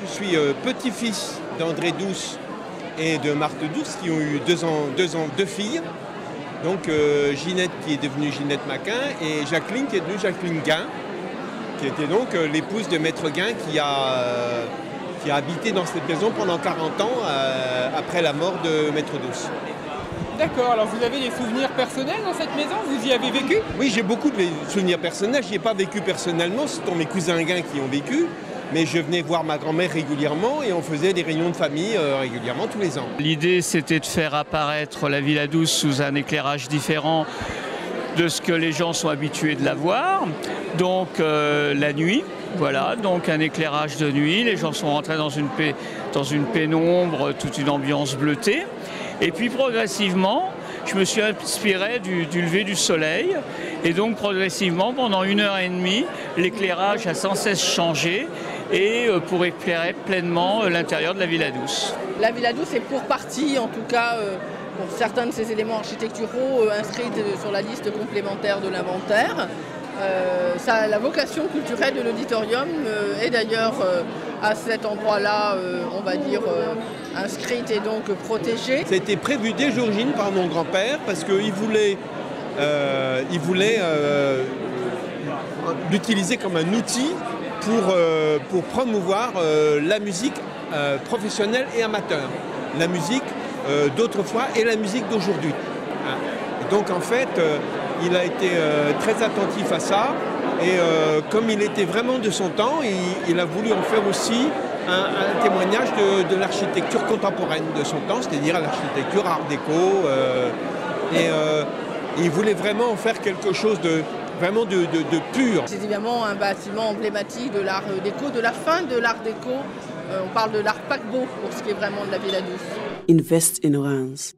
je suis petit-fils d'André Douce et de Marthe Douce qui ont eu deux filles. Donc Ginette qui est devenue Ginette Maquin et Jacqueline qui est devenue Jacqueline Guin, qui était donc l'épouse de Maître Guin qui a habité dans cette maison pendant 40 ans après la mort de Maître Douce. D'accord, alors vous avez des souvenirs personnels dans cette maison? Vous y avez vécu? Oui, j'ai beaucoup de souvenirs personnels. Je n'y ai pas vécu personnellement, ce sont mes cousins Guin qui ont vécu. Mais je venais voir ma grand-mère régulièrement et on faisait des réunions de famille régulièrement tous les ans. L'idée, c'était de faire apparaître la Villa Douce sous un éclairage différent de ce que les gens sont habitués de la voir. Donc la nuit, voilà, donc un éclairage de nuit. Les gens sont rentrés dans une pénombre, toute une ambiance bleutée. Et puis progressivement, je me suis inspiré du lever du soleil. Et donc progressivement, pendant 1h30, l'éclairage a sans cesse changé et pour éclairer pleinement l'intérieur de la Villa Douce. La Villa Douce est pour partie, en tout cas pour certains de ces éléments architecturaux, inscrits sur la liste complémentaire de l'inventaire. La vocation culturelle de l'auditorium est d'ailleurs à cet endroit-là, on va dire, inscrite et donc protégée. Ça a été prévu dès d'origine par mon grand-père parce qu'il voulait l'utiliser comme un outil pour promouvoir la musique professionnelle et amateur. La musique d'autrefois et la musique d'aujourd'hui. Donc en fait, il a été très attentif à ça et comme il était vraiment de son temps, il a voulu en faire aussi un témoignage de l'architecture contemporaine de son temps, c'est-à-dire l'architecture art déco. Il voulait vraiment en faire quelque chose de pur. C'est évidemment un bâtiment emblématique de l'art déco, de la fin de l'art déco. On parle de l'art paquebot pour ce qui est vraiment de la Villa Douce. Invest in Orange.